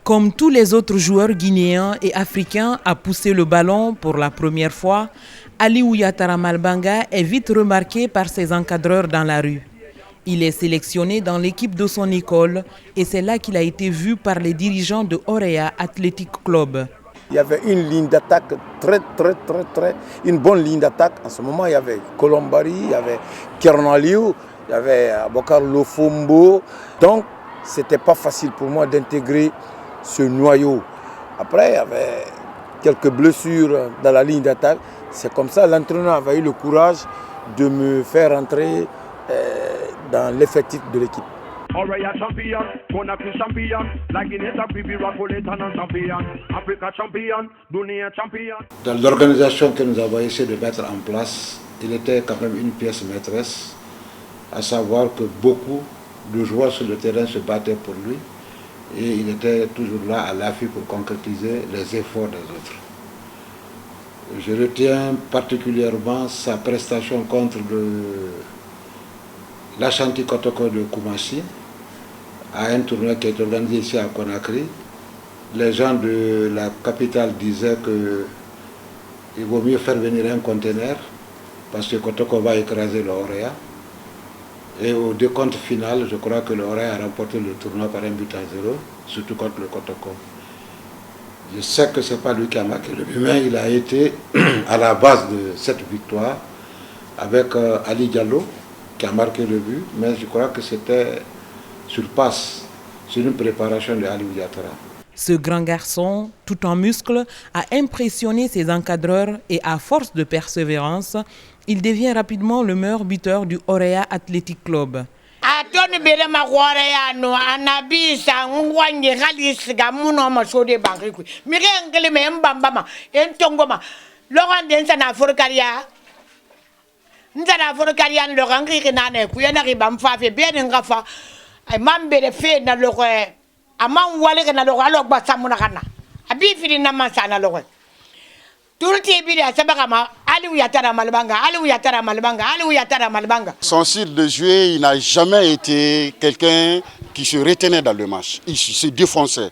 Comme tous les autres joueurs guinéens et africains à pousser le ballon pour la première fois, Aliou Ouattara Malbanga est vite remarqué par ses encadreurs dans la rue. Il est sélectionné dans l'équipe de son école et c'est là qu'il a été vu par les dirigeants de Horea Athletic Club. Il y avait une ligne d'attaque une bonne ligne d'attaque. En ce moment, il y avait Colombari, il y avait Kernaliou, il y avait Abokar Lofombo. Donc, ce n'était pas facile pour moi d'intégrer ce noyau. Après, il y avait quelques blessures dans la ligne d'attaque. C'est comme ça, l'entraîneur avait eu le courage de me faire entrer dans l'effectif de l'équipe. Dans l'organisation que nous avons essayé de mettre en place, il était quand même une pièce maîtresse, à savoir que beaucoup de joueurs sur le terrain se battaient pour lui et il était toujours là à l'affût pour concrétiser les efforts des autres. Je retiens particulièrement sa prestation contre l'Ashanti Kotoko de Koumassi, à un tournoi qui est organisé ici à Conakry. Les gens de la capitale disaient qu'il vaut mieux faire venir un conteneur parce que Kotoko va écraser le Horea. Et au décompte final, je crois que le Horea a remporté le tournoi par 1-0, surtout contre le Kotoko. Je sais que ce n'est pas lui qui a marqué le but, mais il a été à la base de cette victoire avec Ali Diallo qui a marqué le but, mais je crois que c'était sur passe, sur une préparation de Aliou Ouattara. Ce grand garçon, tout en muscles, a impressionné ses encadreurs et à force de persévérance, il devient rapidement le meilleur buteur du Horea Athletic Club. Son style de jouer, il n'a jamais été quelqu'un qui se retenait dans le match. Il se défonçait.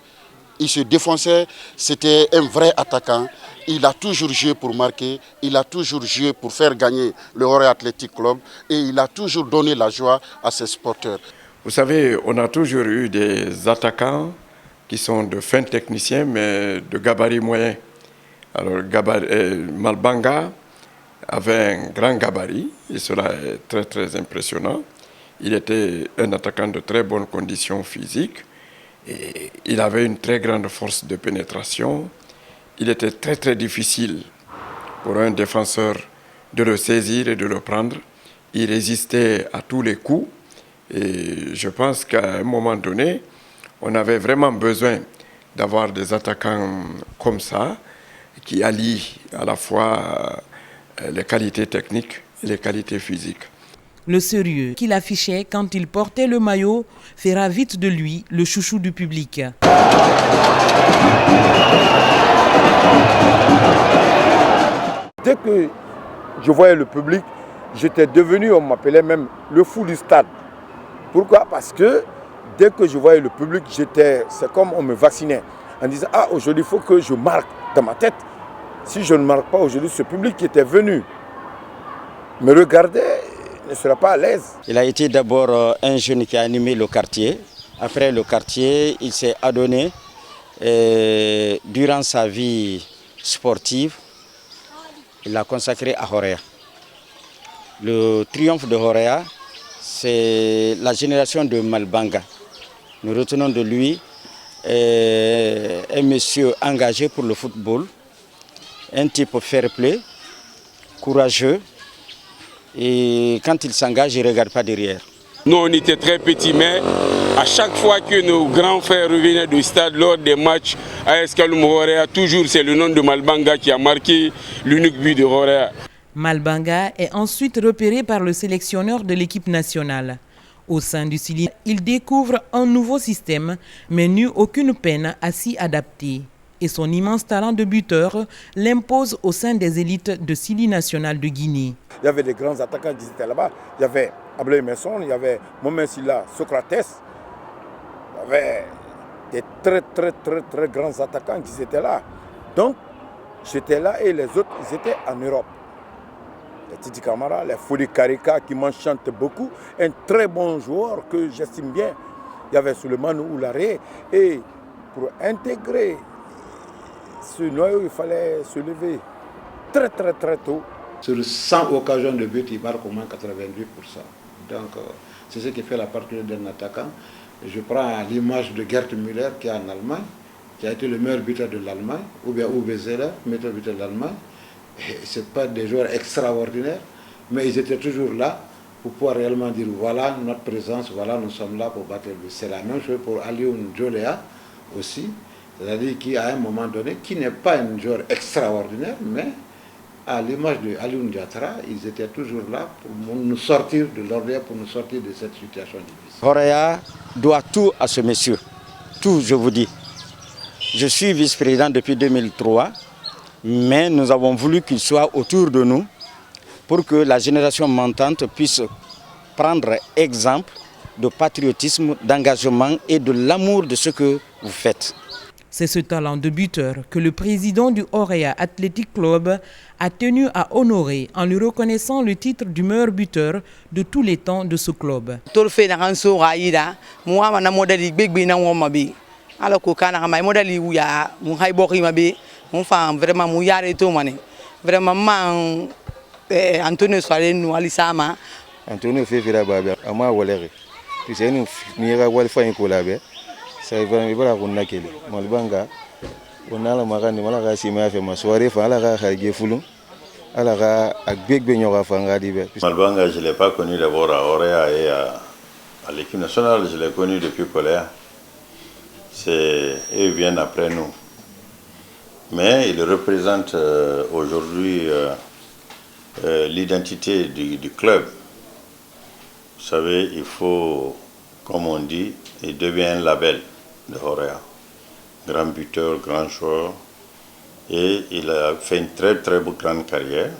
C'était un vrai attaquant. Il a toujours joué pour marquer, il a toujours joué pour faire gagner le Horea Athletic Club et il a toujours donné la joie à ses supporters. Vous savez, on a toujours eu des attaquants qui sont de fins techniciens mais de gabarit moyen. Alors Malbanga avait un grand gabarit et cela est très très impressionnant. Il était un attaquant de très bonnes conditions physiques et il avait une très grande force de pénétration. Il était très très difficile pour un défenseur de le saisir et de le prendre. Il résistait à tous les coups et je pense qu'à un moment donné, on avait vraiment besoin d'avoir des attaquants comme ça qui allient à la fois les qualités techniques et les qualités physiques. Le sérieux qu'il affichait quand il portait le maillot fera vite de lui le chouchou du public. Dès que je voyais le public, j'étais devenu, on m'appelait même le fou du stade. Pourquoi? Parce que dès que je voyais le public, c'est comme on me vaccinait. En disant, ah, aujourd'hui, il faut que je marque dans ma tête. Si je ne marque pas aujourd'hui, ce public qui était venu me regarder ne sera pas à l'aise. Il a été d'abord un jeune qui a animé le quartier. Après le quartier, il s'est adonné durant sa vie sportive. Il l'a consacré à Horea. Le triomphe de Horea, c'est la génération de Malbanga. Nous retenons de lui un monsieur engagé pour le football, un type fair-play, courageux, et quand il s'engage, il ne regarde pas derrière. Nous, on était très petits, mais à chaque fois que nos grands frères revenaient du stade lors des matchs à Escaloum Horea, toujours c'est le nom de Malbanga qui a marqué l'unique but de Horea. Malbanga est ensuite repéré par le sélectionneur de l'équipe nationale. Au sein du Sili, il découvre un nouveau système, mais n'eut aucune peine à s'y adapter. Et son immense talent de buteur l'impose au sein des élites de Sili national de Guinée. Il y avait des grands attaquants qui étaient là-bas. Il y avait Ablaye Messon, il y avait Mohamed Silla, Socrates. Il y avait des très grands attaquants qui étaient là. Donc, j'étais là et les autres, ils étaient en Europe. Les Titi Camara, les Fodi Karika qui m'enchantent beaucoup. Un très bon joueur que j'estime bien. Il y avait Souleymane Oularé. Et pour intégrer ce noyau, il fallait se lever très tôt. Sur 100 occasions de but, il marque au moins 98%. Donc, c'est ce qui fait la particularité d'un attaquant. Je prends l'image de Gerd Müller qui est en Allemagne, qui a été le meilleur buteur de l'Allemagne, ou bien Uwe Seeler, meilleur buteur de l'Allemagne. Ce n'est pas des joueurs extraordinaires, mais ils étaient toujours là pour pouvoir réellement dire voilà notre présence, voilà nous sommes là pour battre le but. C'est la même chose pour Alioune Djoléa aussi, c'est-à-dire qu'à un moment donné, qui n'est pas un joueur extraordinaire, mais à l'image de Alioune Diatra, ils étaient toujours là pour nous sortir de l'ordre, pour nous sortir de cette situation difficile. Horea doit tout à ce monsieur, tout je vous dis. Je suis vice-président depuis 2003, mais nous avons voulu qu'il soit autour de nous pour que la génération montante puisse prendre exemple de patriotisme, d'engagement et de l'amour de ce que vous faites. C'est ce talent de buteur que le président du Horea Athletic Club a tenu à honorer en lui reconnaissant le titre du meilleur buteur de tous les temps de ce club. Antonio Soare nous alisama. Antonio fait faire babia, ama walere. Puis c'est nous niera wal fa inkolabe. Ça va ibara kunna kele. Malbanga on a la magani malaga sima fait ma soirée fa ala ga khage fulum. Ala ga agbegbe nyoga fa ngadi be. Malbanga je l'ai pas connu d'abord à Horea et à l'équipe nationale, je l'ai connu depuis Colère. C'est eux viennent après nous. Mais il représente aujourd'hui l'identité du club. Vous savez, il faut, comme on dit, il devient un label de Horea. Grand buteur, grand joueur. Et il a fait une très grande carrière.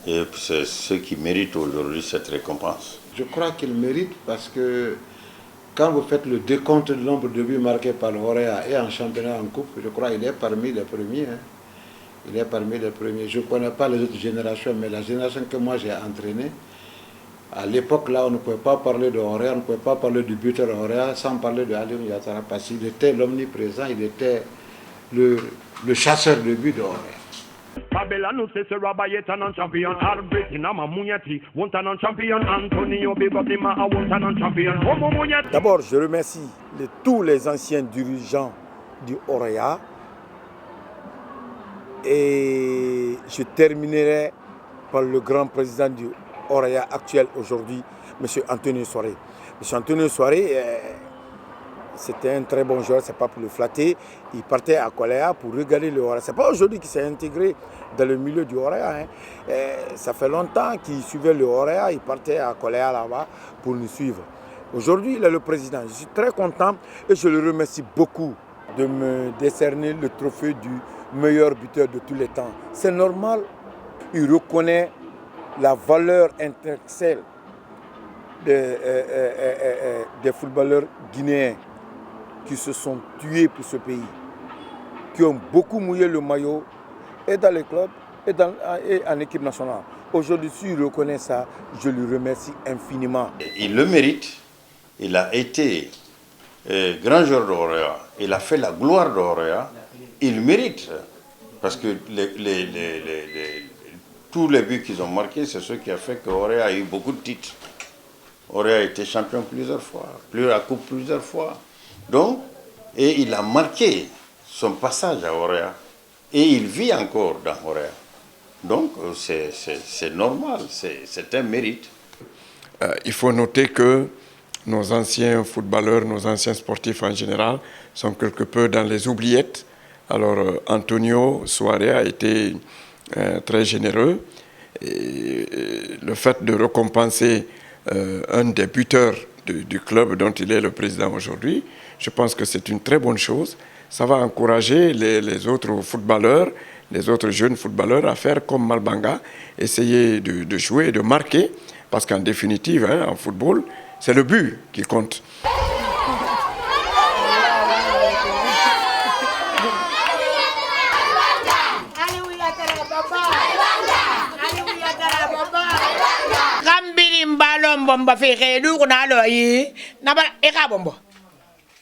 Et c'est ce qui mérite aujourd'hui cette récompense. Je crois qu'il mérite parce que quand vous faites le décompte du nombre de buts marqués par le Horea et en championnat, en coupe, je crois qu'il est parmi les premiers. Il est parmi les premiers. Je ne connais pas les autres générations, mais la génération que moi j'ai entraînée, à l'époque là, on ne pouvait pas parler de Horea, on ne pouvait pas parler du buteur Horea sans parler de Alioune Diatra, parce qu'il était l'omniprésent, il était le chasseur de buts de Horea. D'abord, je remercie tous les anciens dirigeants du Horea. Et je terminerai par le grand président du Horea actuel aujourd'hui, M. Antonio Soare. M. Antonio Soare, c'était un très bon joueur, c'est pas pour le flatter. Il partait à Colea pour regarder le Horea. Ce n'est pas aujourd'hui qu'il s'est intégré dans le milieu du Horea. Ça fait longtemps qu'il suivait le Horea, il partait à Colea là-bas pour nous suivre. Aujourd'hui, il est le président. Je suis très content et je le remercie beaucoup de me décerner le trophée du meilleur buteur de tous les temps. C'est normal, il reconnaît la valeur intrinsèque des footballeurs guinéens qui se sont tués pour ce pays, qui ont beaucoup mouillé le maillot et dans les clubs et en équipe nationale. Aujourd'hui, s'il reconnaît ça, je lui remercie infiniment. Il le mérite, il a été grand joueur de Horea, il a fait la gloire de Horea. Il mérite, parce que tous les buts qu'ils ont marqués, c'est ce qui a fait que Horea a eu beaucoup de titres. Horea a été champion plusieurs fois, la coupe plusieurs fois. Donc, et il a marqué son passage à Horea. Et il vit encore dans Horea. Donc, c'est normal, c'est un mérite. Il faut noter que nos anciens footballeurs, nos anciens sportifs en général, sont quelque peu dans les oubliettes. Alors, Antonio Soare a été très généreux. Et le fait de récompenser un des buteurs du club dont il est le président aujourd'hui, je pense que c'est une très bonne chose. Ça va encourager les autres footballeurs, les autres jeunes footballeurs à faire comme Malbanga, essayer de jouer, de marquer Parce qu'en définitive, en football, c'est le but qui compte.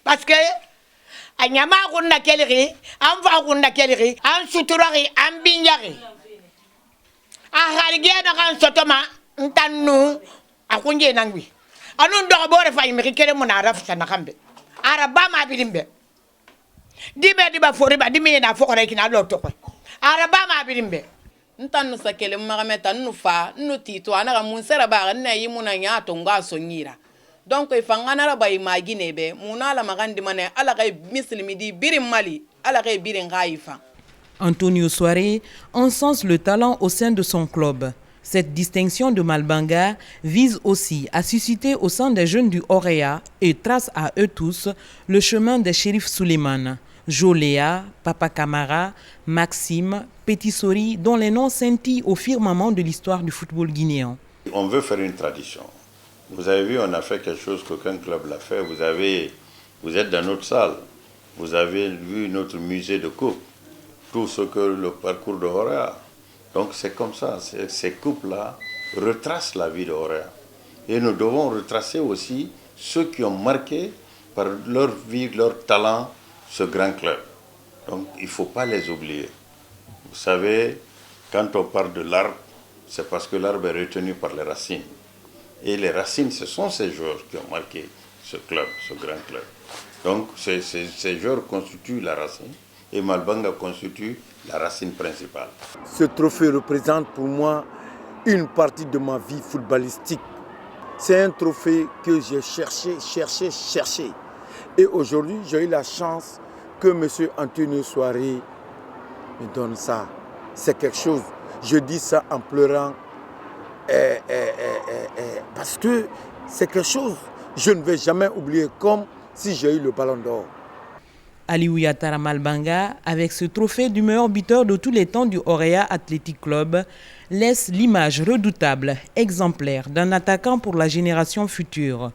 Parce que a nyama kunda keliri an fa kunda keliri an suturari an binyari a harige na kan sotoma ntanu akunje nangwi anun do bore fa yimi kere mun araf sana kambe araba ma bilimbe dibe diba foriba dimi na fokore kina lo to ko araba ma bilimbe ntanu sakele magameta nu fa nu tito anaka mun sera ba na yimuna nya to ngaso nyira donc il faut nga imaginer be muna la magandi mane ala kay muslimi di birim mali ala kay birin gaifa. Antonio Soare encense le talent au sein de son club. Cette distinction de Malbanga vise aussi à susciter au sein des jeunes du Horea et trace à eux tous le chemin des shérifs Souleymane, Joléa, Papa Camara, Maxime, Petit Sori, dont les noms scintillent au firmament de l'histoire du football guinéen. On veut faire une tradition. Vous avez vu, on a fait quelque chose qu'aucun club l'a fait. Vous êtes dans notre salle. Vous avez vu notre musée de coupes. Tout ce que le parcours de Horea. Donc c'est comme ça. Ces coupes-là retracent la vie de Horea. Et nous devons retracer aussi ceux qui ont marqué par leur vie, leur talent, ce grand club. Donc il ne faut pas les oublier. Vous savez, quand on parle de l'arbre, c'est parce que l'arbre est retenu par les racines. Et les racines, ce sont ces joueurs qui ont marqué ce club, ce grand club. Donc ces joueurs constituent la racine et Malbanga constitue la racine principale. Ce trophée représente pour moi une partie de ma vie footballistique. C'est un trophée que j'ai cherché. Et aujourd'hui, j'ai eu la chance que M. Antonio Soare me donne ça. C'est quelque chose. Je dis ça en pleurant. Parce que c'est quelque chose que je ne vais jamais oublier, comme si j'ai eu le ballon d'or. Aliou Yatara Malbanga, avec ce trophée du meilleur buteur de tous les temps du Horea Athletic Club, laisse l'image redoutable, exemplaire d'un attaquant pour la génération future.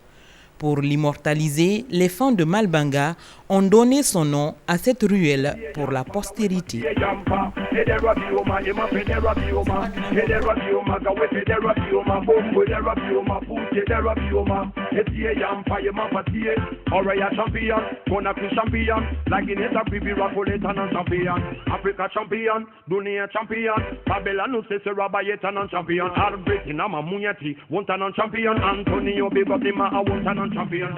Pour l'immortaliser, les fans de Malbanga ont donné son nom à cette ruelle pour la postérité. Champion.